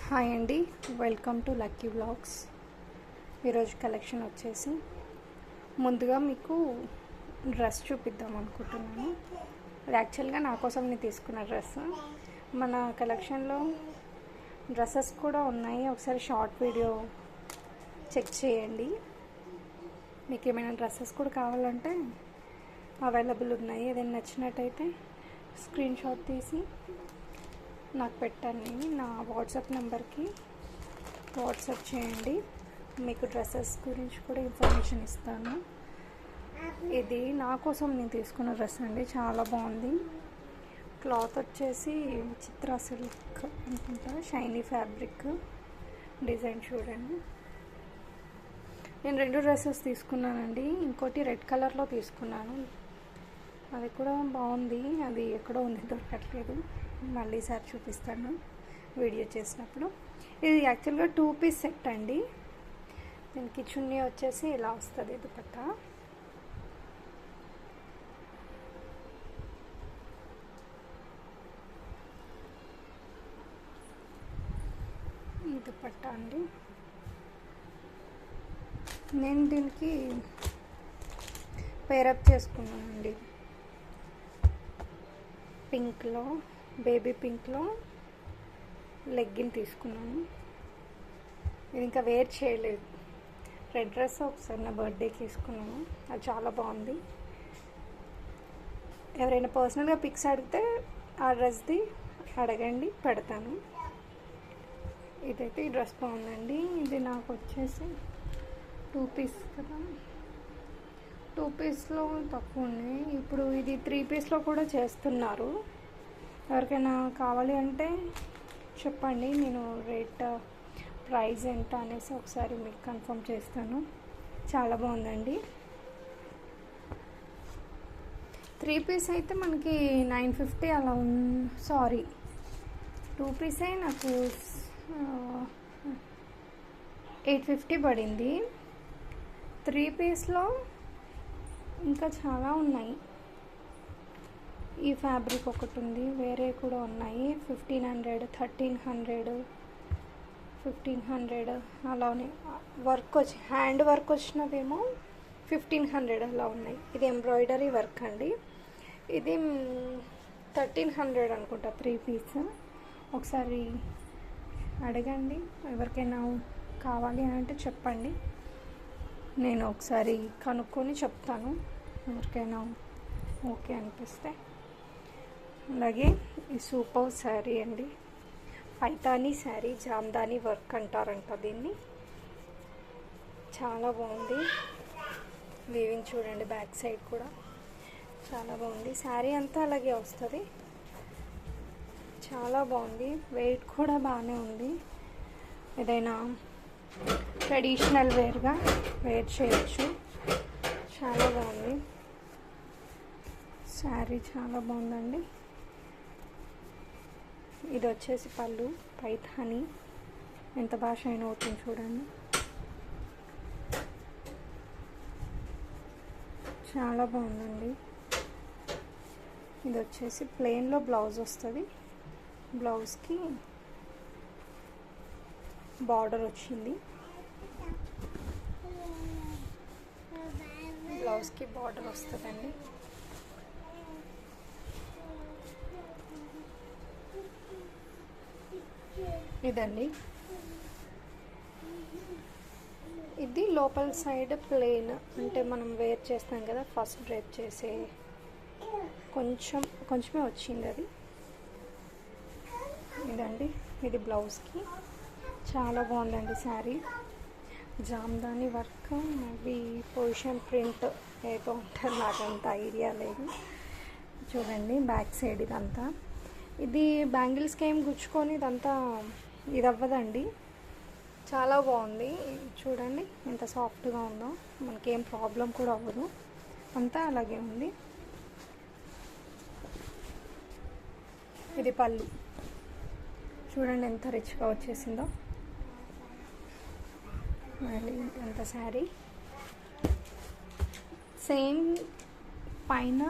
Hi అండి, welcome to lucky vlogs. ఈరోజు collection వచ్చేసి ముందుగా మీకు డ్రెస్ చూపిద్దాం అనుకుంటున్నాను. అది యాక్చువల్గా నా కోసం నేను తీసుకున్న డ్రెస్. మన కలెక్షన్లో డ్రెస్సెస్ కూడా ఉన్నాయి, ఒకసారి షార్ట్ వీడియో చెక్ చేయండి. మీకు ఏమైనా డ్రెస్సెస్ కూడా కావాలంటే అవైలబుల్ ఉన్నాయి. ఏదైనా నచ్చినట్టయితే స్క్రీన్ షాట్ తీసి నాకు పెట్టండి. నా వాట్సాప్ నెంబర్కి వాట్సాప్ చేయండి. మీకు డ్రెస్సెస్ గురించి కూడా ఇన్ఫర్మేషన్ ఇస్తాను. ఇది నా కోసం నేను తీసుకున్న డ్రెస్ అండి, చాలా బాగుంది. క్లాత్ వచ్చేసి చిత్రా సిల్క్ అనుకుంటా, షైనీ ఫ్యాబ్రిక్. డిజైన్ చూడండి. నేను 2 డ్రెస్సెస్ తీసుకున్నానండి. ఇంకోటి రెడ్ కలర్లో తీసుకున్నాను, అది కూడా బాగుంది. అది ఎక్కడో ఉంది, దొరకట్లేదు. మళ్ళీ ఈసారి చూపిస్తాను వీడియో చేసినప్పుడు. ఇది యాక్చువల్గా 2 పీస్ సెట్ అండి. దీనికి చున్నీ వచ్చేసి ఇలా వస్తుంది, దుపట్టా. ఈ దుపట్టా అండి. నేను దీనికి పేరప్ చేసుకున్నానండి. పింక్లో, బేబీ పింక్లో లెగ్గిన్ తీసుకున్నాను. ఇది ఇంకా వేర్ చేయలేదు. రెడ్ డ్రెస్ ఒకసారి నా బర్త్డేకి తీసుకున్నాను, అది చాలా బాగుంది. ఎవరైనా పర్సనల్గా పిక్స్ అడిగితే ఆ డ్రెస్ది అడగండి, పెడతాను. ఇదైతే ఈ డ్రెస్ బాగుందండి. ఇది నాకు వచ్చేసి 2 పీస్ కదా, 2 పీస్లో తక్కువ ఉన్నాయి. ఇప్పుడు ఇది 3 పీస్లో కూడా చేస్తున్నారు. ఎవరికైనా కావాలి అంటే చెప్పండి, నేను రేట్ ప్రైస్ ఎంత అనేసి ఒకసారి మీకు కన్ఫర్మ్ చేస్తాను. చాలా బాగుందండి. 3 పీస్ అయితే మనకి 950 అలా సారీ 2 పీసే నాకు 850 పడింది. 3 పీస్లో ఇంకా చాలా ఉన్నాయి. ఈ ఫ్యాబ్రిక్ ఒకటి ఉంది, వేరే కూడా ఉన్నాయి. 1500, 1300, 1500 అలానే వర్క్ వచ్చి హ్యాండ్ వర్క్ వచ్చినవేమో 1500 అలా ఉన్నాయి. ఇది ఎంబ్రాయిడరీ వర్క్ అండి. ఇది 1300 అనుకుంటా 3 పీస్. ఒకసారి అడగండి, ఎవరికైనా కావాలి అని అంటే చెప్పండి. నేను ఒకసారి కనుక్కొని చెప్తాను, ఎవరికైనా ఓకే అనిపిస్తే. అలాగే ఈ సూపర్ శారీ అండి, పైతానీ శారీ, జామ్దానీ వర్క్ అంటారంట దీన్ని. చాలా బాగుంది. వీవింగ్ చూడండి, బ్యాక్ సైడ్ కూడా చాలా బాగుంది. శారీ అంతా అలాగే వస్తుంది, చాలా బాగుంది. వెయిట్ కూడా బాగానే ఉంది. ఏదైనా ట్రెడిషనల్ వేర్గా వేర్ చేయొచ్చు. చాలా బాగుంది శారీ, చాలా బాగుందండి. ఇది వచ్చేసి పళ్ళు, పైథానీ. ఎంత బాగా షైన్ అవుతుంది చూడండి, చాలా బాగుందండి. ఇది వచ్చేసి ప్లెయిన్లో బ్లౌజ్ వస్తుంది. బ్లౌజ్కి బార్డర్ వచ్చింది, బ్లౌజ్కి బార్డర్ వస్తుందండి. ఇదండి, ఇది లోపల సైడ్ ప్లెయిన్, అంటే మనం వేర్ చేస్తాం కదా ఫస్ట్ డ్రైప్ చేసే కొంచెమే వచ్చింది అది. ఇదండి, ఇది బ్లౌజ్కి. చాలా బాగుందండి శారీ. జామ్దాని వర్క్, అవి పొజిషన్ ప్రింట్ ఏదో ఉంటారు, నాకంత ఐడియా లేదు. చూడండి బ్యాక్ సైడ్ ఇదంతా. ఇది బ్యాంగిల్స్కి ఏం గుచ్చుకొని ఇదంతా ఇది అవ్వదండి, చాలా బాగుంది. చూడండి ఎంత సాఫ్ట్గా ఉందో, మనకేం ప్రాబ్లం కూడా అవ్వదు, అంతా అలాగే ఉంది. ఇది పళ్ళు చూడండి ఎంత రిచ్గా వచ్చేసిందో. మళ్ళీ ఎంత శారీ సేమ్, పైన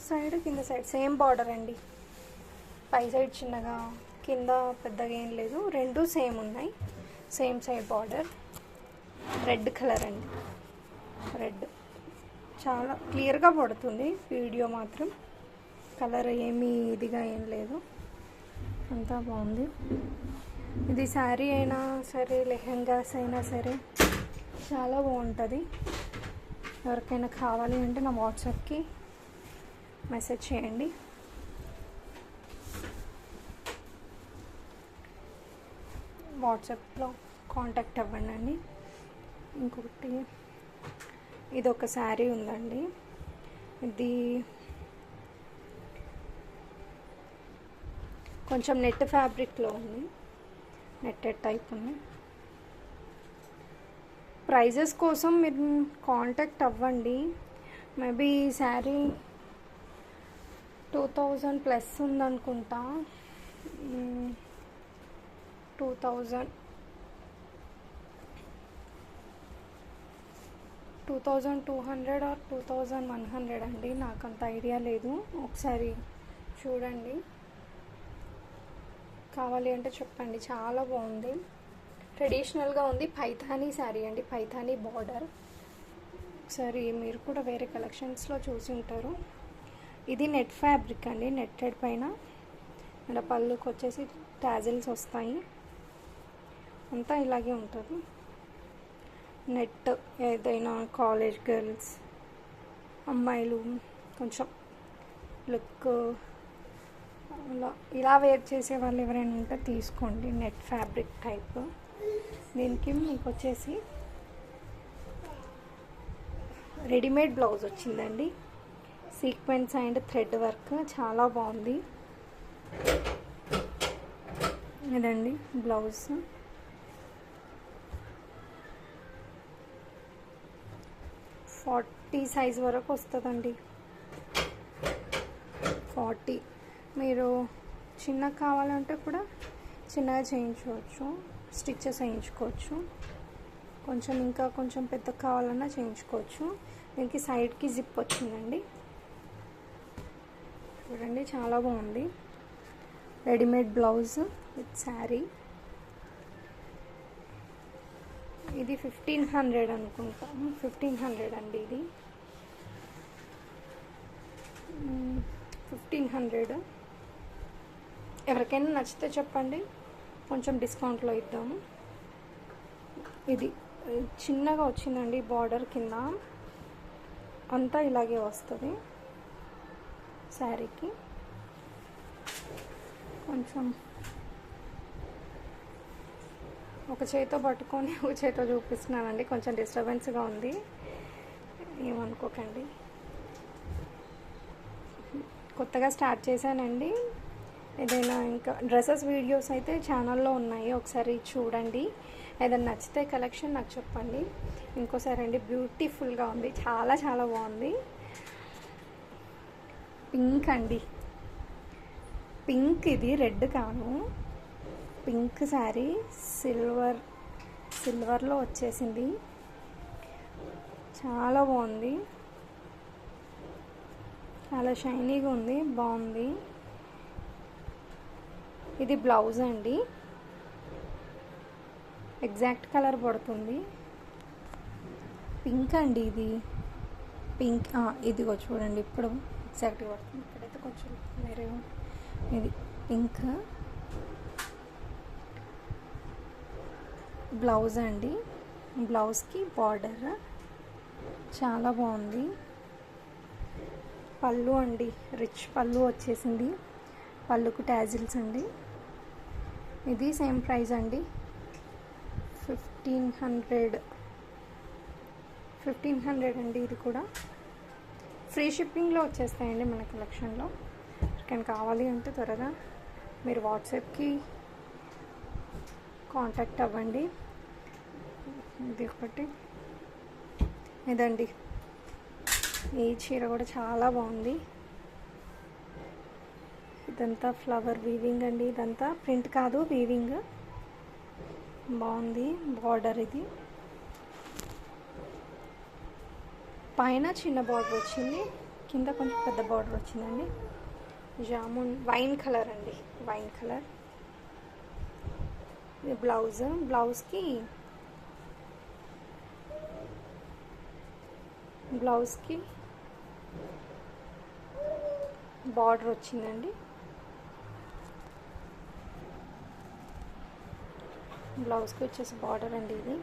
సైడ్ కింద సైడ్ సేమ్ బార్డర్ అండి. పై సైడ్ చిన్నగా కింద పెద్దగా ఏం లేదు, రెండు సేమ్ ఉన్నాయి, same side border. Red colour అండి, రెడ్ చాలా క్లియర్గా పడుతుంది వీడియో మాత్రం. కలర్ ఏమీ ఇదిగా ఏం లేదు, అంతా బాగుంది. ఇది శారీ అయినా సరే, లెహెంగాస్ అయినా సరే చాలా బాగుంటుంది. ఎవరికైనా కావాలి అంటే నా వాట్సాప్కి మెసేజ్ చేయండి. వాట్సాప్లో కాంటాక్ట్ అవ్వండి. ఇంకొకటి ఇది ఒక శారీ ఉందండి, ఇది కొంచెం నెట్ ఫ్యాబ్రిక్లో ఉంది, నెట్టెడ్ టైప్ ఉంది. ప్రైజెస్ కోసం మీరు కాంటాక్ట్ అవ్వండి. మేబీ ఈ శారీ 2000 ప్లస్ ఉందనుకుంటా, 2200 ఆర్ 2100 అండి, నాకు అంత ఐడియా లేదు. ఒకసారి చూడండి, కావాలి అంటే చెప్పండి. చాలా బాగుంది, ట్రెడిషనల్గా ఉంది. పైథానీ శారీ అండి, పైథానీ బార్డర్. ఒకసారి మీరు కూడా వేరే కలెక్షన్స్లో చూసి ఉంటారు. ఇది నెట్ ఫ్యాబ్రిక్ అండి, నెట్టెడ్ పైన ఇలా పళ్ళుకి వచ్చేసి టాజిల్స్ వస్తాయి. అంతా ఇలాగే ఉంటుంది. నెట్ ఏదైనా కాలేజ్ గర్ల్స్, అమ్మాయిలు కొంచెం లుక్ ఇలా వేర్ చేసే వాళ్ళు ఎవరైనా ఉంటే తీసుకోండి. Net fabric type. దీనికి మీకు వచ్చేసి రెడీమేడ్ బ్లౌజ్ వచ్చిందండి, సీక్వెన్స్ అండ్ థ్రెడ్ వర్క్, చాలా బాగుంది. ఇదండి బ్లౌజ్. ఫార్టీ సైజ్ వరకు వస్తుందండి, 40. మీరు చిన్నగా కావాలంటే కూడా చిన్నగా చేయించుకోవచ్చు, స్టిచ్చెస్ వేయించుకోవచ్చు. కొంచెం ఇంకా కొంచెం పెద్దగా కావాలన్నా చేయించుకోవచ్చు. దీనికి సైడ్కి జిప్ వచ్చిందండి, చూడండి చాలా బాగుంది. Readymade blouse with sari. ఇది 1500 అనుకుంటా, 1500 అండి ఇది, 1500. ఎవరికైనా నచ్చితే చెప్పండి, కొంచెం డిస్కౌంట్లో ఇద్దాము. ఇది చిన్నగా వచ్చిందండి బార్డర్, కింద అంతా ఇలాగే వస్తుంది శారీకి. కొంచెం ఒక చేతితో పట్టుకొని ఒక చేతితో చూపిస్తున్నానండి, కొంచెం డిస్టర్బెన్స్గా ఉంది, ఏమనుకోకండి. కొత్తగా స్టార్ట్ చేశానండి. ఏదైనా ఇంకా డ్రెస్సెస్ వీడియోస్ అయితే ఛానల్లో ఉన్నాయి, ఒకసారి చూడండి. ఏదైనా నచ్చితే కలెక్షన్ నాకు చెప్పండి. ఇంకోసారి అండి, బ్యూటిఫుల్గా ఉంది, చాలా చాలా బాగుంది. పింక్ అండి, పింక్. ఇది రెడ్ కాదు, పింక్ శారీ, సిల్వర్లో వచ్చేసింది, చాలా బాగుంది, చాలా షైనీగా ఉంది, బాగుంది. ఇది బ్లౌజ్ అండి, ఎగ్జాక్ట్ కలర్ పడుతుంది. పింక్ అండి ఇది, పింక్. ఇదిగో చూడండి, ఇప్పుడు ఎగ్జాక్ట్గా పడుతుంది. ఇక్కడైతే కొంచెం వేరే. ఇది పింక్ బ్లౌజ్ అండి, బ్లౌజ్కి బార్డర్ చాలా బాగుంది. పళ్ళు అండి, రిచ్ పళ్ళు వచ్చేసింది, పళ్ళుకు టాజిల్స్ అండి. ఇది సేమ్ ప్రైస్ అండి, 1500 అండి. ఇది కూడా ఫ్రీ షిప్పింగ్లో వచ్చేస్తాయండి మన కలెక్షన్లో. కానీ కావాలి అంటే త్వరగా మీరు వాట్సాప్కి కాంటాక్ట్ అవ్వండి. ఇది ఒకటి. ఇదండి, ఈ చీర కూడా చాలా బాగుంది. ఇదంతా ఫ్లవర్ వీవింగ్ అండి, ఇదంతా ప్రింట్ కాదు, వీవింగ్. బాగుంది బార్డర్. ఇది పైన చిన్న బార్డర్ వచ్చింది, కింద కొంచెం పెద్ద బార్డర్ వచ్చిందండి. జామున్ వైన్ కలర్ అండి, వైన్ కలర్. ఇది బ్లౌజ్కి బార్డర్ వచ్చిందండి. బ్లౌజ్కి వచ్చేసి బార్డర్ అండి. ఇది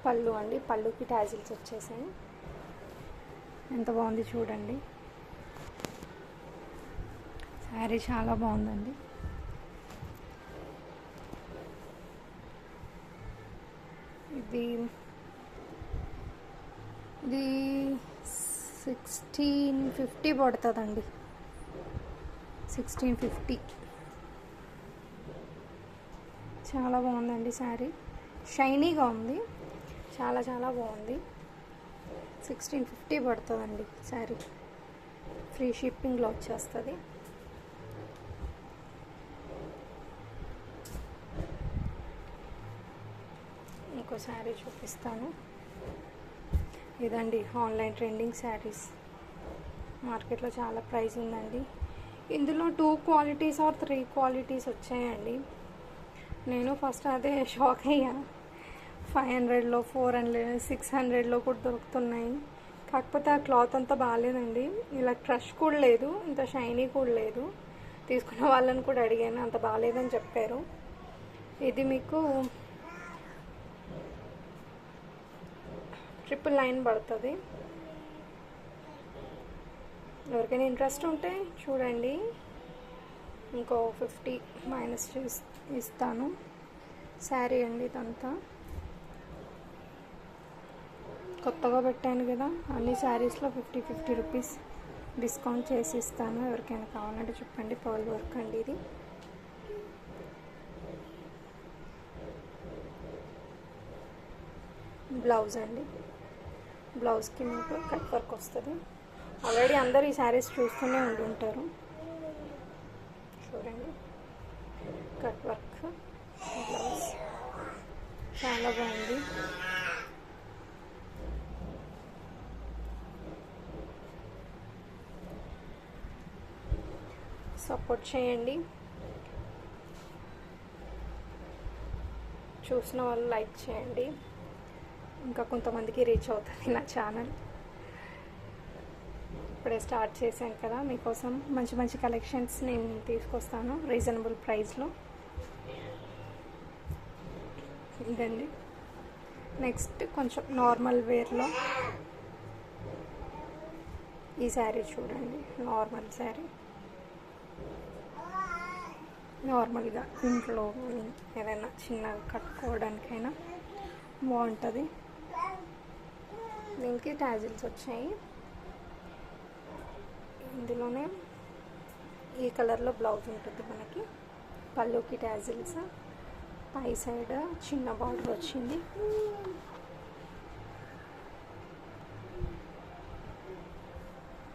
పళ్ళు అండి. పళ్ళుకి టాజిల్స్ వచ్చేసాయి. ఎంత బాగుంది చూడండి. శారీ చాలా బాగుందండి. ఇది 1650 పడుతుందండి. 1650. చాలా బాగుందండి శారీ. షైనీగా ఉంది. చాలా చాలా బాగుంది. 1650 పడుతుందండి శారీ. ఫ్రీ షిప్పింగ్లో వచ్చేస్తుంది. ఇంకో శారీ చూపిస్తాను. ఇదండి ఆన్లైన్ ట్రెండింగ్ శారీస్. మార్కెట్లో చాలా ప్రైస్ ఉందండి. ఇందులో 2 క్వాలిటీస్ ఆర్ 3 క్వాలిటీస్ వచ్చాయండి. నేను ఫస్ట్ అదే షాక్ అయ్యా. 500లో, 400, 600లో కూడా దొరుకుతున్నాయి. కాకపోతే ఆ క్లాత్ అంతా బాగాలేదండి. ఇలా క్రష్ కూడా లేదు, ఇంత షైనీ కూడా లేదు. తీసుకున్న వాళ్ళని కూడా అడిగాను, అంత బాగాలేదని చెప్పారు. ఇది మీకు 999 పడుతుంది. ఎవరికైనా ఇంట్రెస్ట్ ఉంటే చూడండి. ఇంకో 50 మైనస్ ఇస్తాను. శారీ అండి ఇదంతా. కొత్తగా పెట్టాను కదా, అన్ని శారీస్లో 50 రూపీస్ డిస్కౌంట్ చేసి ఇస్తాను. ఎవరికైనా కావాలంటే చెప్పండి. పర్ల్ వర్క్ అండి ఇది. బ్లౌజ్ అండి. బ్లౌజ్కి మీకు కట్ వర్క్ వస్తుంది. ఆల్రెడీ అందరూ ఈ శారీస్ చూస్తూనే ఉంటారు. చూడండి, కట్ వర్క్ బ్లౌజ్ చాలా బాగుంది. సపోర్ట్ చేయండి. చూసిన వాళ్ళు లైక్ చేయండి. ఇంకా కొంతమందికి రీచ్ అవుతుంది నా ఛానల్. ఇప్పుడే స్టార్ట్ చేశాను కదా, మీకోసం మంచి మంచి కలెక్షన్స్ నేను తీసుకొస్తాను రీజనబుల్ ప్రైస్లో. ఇదండి. నెక్స్ట్ కొంచెం నార్మల్ వేర్లో ఈ శారీ చూడండి. నార్మల్ శారీ, నార్మల్గా ఇంట్లో ఏదైనా చిన్నగా కట్టుకోవడానికైనా బాగుంటుంది. దీనికి టాజిల్స్ వచ్చాయి. ఇందులోనే ఈ కలర్లో బ్లౌజ్ ఉంటుంది మనకి. పళ్ళుకి టాజిల్స్, పై సైడ్ చిన్న బార్డర్ వచ్చింది.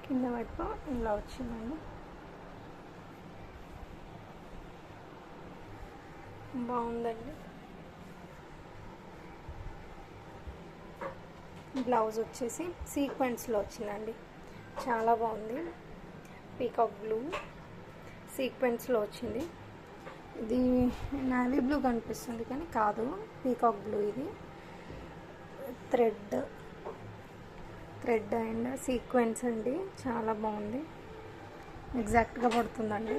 కింద వైపు ఇలా వచ్చిందండి. బాగుందండి. బ్లౌజ్ వచ్చేసి సీక్వెన్స్లో వచ్చిందండి. చాలా బాగుంది. పీకాక్ బ్లూ సీక్వెన్స్లో వచ్చింది. ఇది నావీ బ్లూ కనిపిస్తుంది కానీ కాదు, పీకాక్ బ్లూ. ఇది థ్రెడ్ అండ్ సీక్వెన్స్ అండి. చాలా బాగుంది. ఎగ్జాక్ట్గా పడుతుందండి.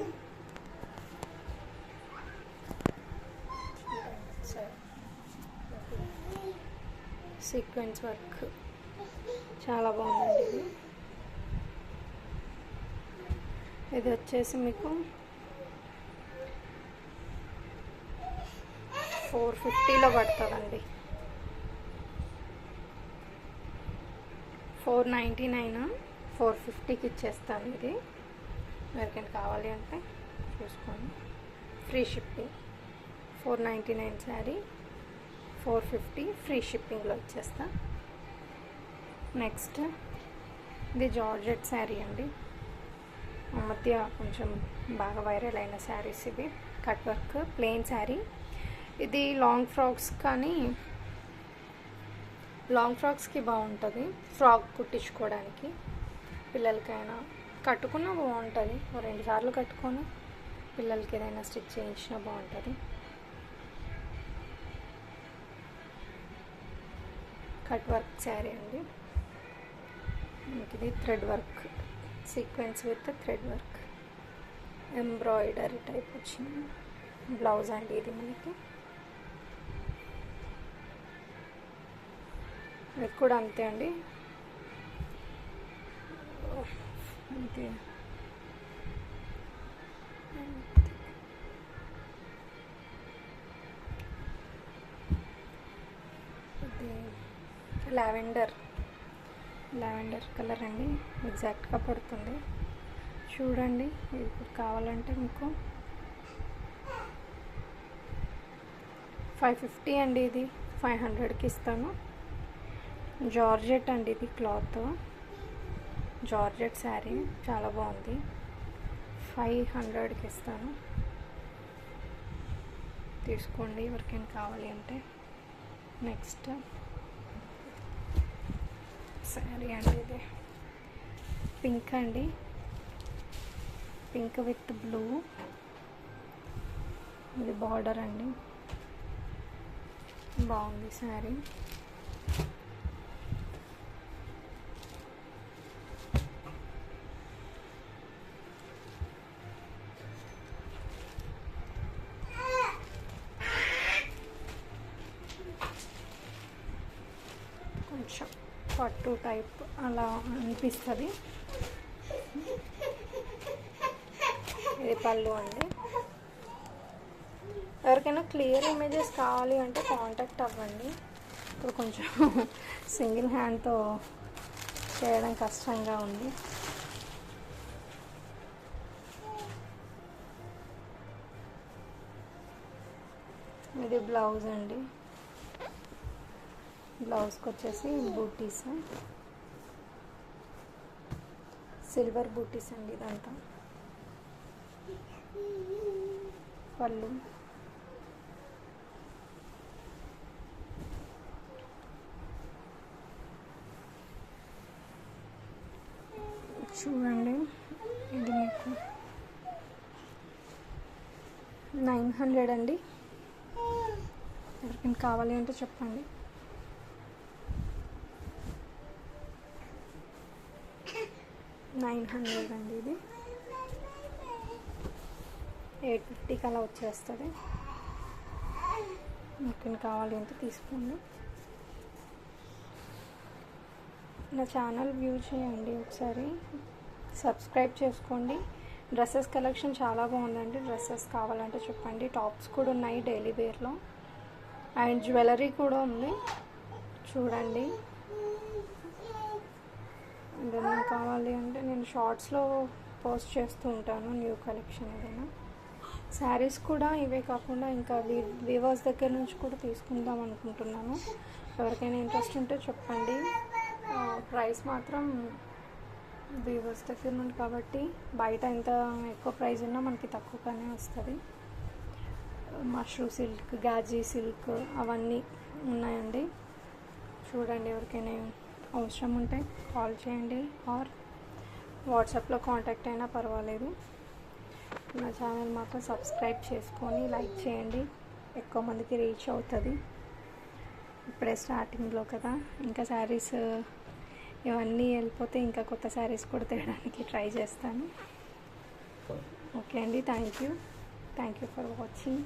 సీక్వెన్స్ వర్క్ చాలా బాగుందండి. ఇది వచ్చేసి మీకు 450లో పడుతుందండి. 499, 450కి ఇచ్చేస్తాను. ఇది ఎవరికైనా కావాలి అంటే చూసుకోండి. Free shipping. 499 శారీ 450 ఫ్రీ షిప్పింగ్లో ఇచ్చేస్తా. నెక్స్ట్ ఇది జార్జెట్ శారీ అండి. ఆ మధ్య కొంచెం బాగా వైరల్ అయిన శారీస్ ఇవి. Cut work plain sari. ఇది లాంగ్ ఫ్రాక్స్ కానీ లాంగ్ ఫ్రాక్స్కి బాగుంటుంది. ఫ్రాక్ కుట్టించుకోవడానికి పిల్లలకైనా కట్టుకున్నా బాగుంటుంది. 2 సార్లు కట్టుకొని పిల్లలకి ఏదైనా స్టిచ్ చేయించినా బాగుంటుంది. కట్ వర్క్ శారీ అండి. ఇది thread work, sequence with thread work, embroidery type వచ్చింది. బ్లౌజ్ అండి ఇది మనకి. ఇది కూడా అంతే అండి. ఇది లావెండర్ కలర్ అండి. ఎగ్జాక్ట్గా పడుతుంది చూడండి. ఇప్పుడు కావాలంటే మీకు 550 అండి. ఇది 500కి ఇస్తాను. జార్జెట్ అండి ఇది క్లాత్, జార్జెట్ శారీ చాలా బాగుంది. 500కి ఇస్తాను, తీసుకోండి ఎవరికైనా కావాలి అంటే. నెక్స్ట్ శారీ అండి. ఇది పింక్ అండి, పింక్ విత్ బ్లూ. ఇది బార్డర్ అండి, బాగుంది శారీ. కొంచెం పట్టు టైప్ అలా అనిపిస్తుంది. ఇది పళ్ళు అండి. ఎవరికైనా క్లియర్ ఇమేజెస్ కావాలి అంటే కాంటాక్ట్ అవ్వండి. ఇప్పుడు కొంచెం సింగిల్ హ్యాండ్తో చేయడం కష్టంగా ఉంది. ఇది బ్లౌజ్ అండి. బ్లౌజ్కి వచ్చేసి బూటీస్, సిల్వర్ బూటీస్ అండి ఇదంతా. పళ్ళు చూడండి. ఇది మీకు 900 అండి. ఎవరికైనా కావాలి అంటే చెప్పండి. $900 అండి. ఇది 850కి అలా వచ్చేస్తుంది. మీకు కావాలి అంటే తీసుకోండి. నా ఛానల్ వ్యూ చేయండి, ఒకసారి సబ్స్క్రైబ్ చేసుకోండి. డ్రెస్సెస్ కలెక్షన్ చాలా బాగుందండి. డ్రెస్సెస్ కావాలంటే చెప్పండి. టాప్స్ కూడా ఉన్నాయి డైలీ వేర్లో, అండ్ జ్యువెలరీ కూడా ఉంది చూడండి. ఏదైనా కావాలి అంటే నేను షార్ట్స్లో పోస్ట్ చేస్తూ ఉంటాను న్యూ కలెక్షన్ ఏదైనా. శారీస్ కూడా ఇవే కాకుండా ఇంకా వీవర్స్ దగ్గర నుంచి కూడా తీసుకుందాం అనుకుంటున్నాను. ఎవరికైనా ఇంట్రెస్ట్ ఉంటే చెప్పండి. ప్రైస్ మాత్రం వీవర్స్ దగ్గర నుండి కాబట్టి బయట ఎంత ఎక్కువ ప్రైస్ ఉన్నా మనకి తక్కువగానే వస్తుంది. మష్రూ సిల్క్, గాజీ సిల్క్ అవన్నీ ఉన్నాయండి. చూడండి, ఎవరికైనా అవసరం ఉంటే కాల్ చేయండి ఆర్ వాట్సాప్లో కాంటాక్ట్ అయినా పర్వాలేదు. నా ఛానల్ మాత్రం సబ్స్క్రైబ్ చేసుకొని లైక్ చేయండి, ఎక్కువ మందికి రీచ్ అవుతుంది. ఇప్పుడే స్టార్టింగ్లో కదా, ఇంకా శారీస్ ఇవన్నీ వెళ్ళిపోతే ఇంకా కొత్త శారీస్ కూడా తేయడానికి ట్రై చేస్తాను. ఓకే అండి, థ్యాంక్ యూ ఫర్ వాచింగ్.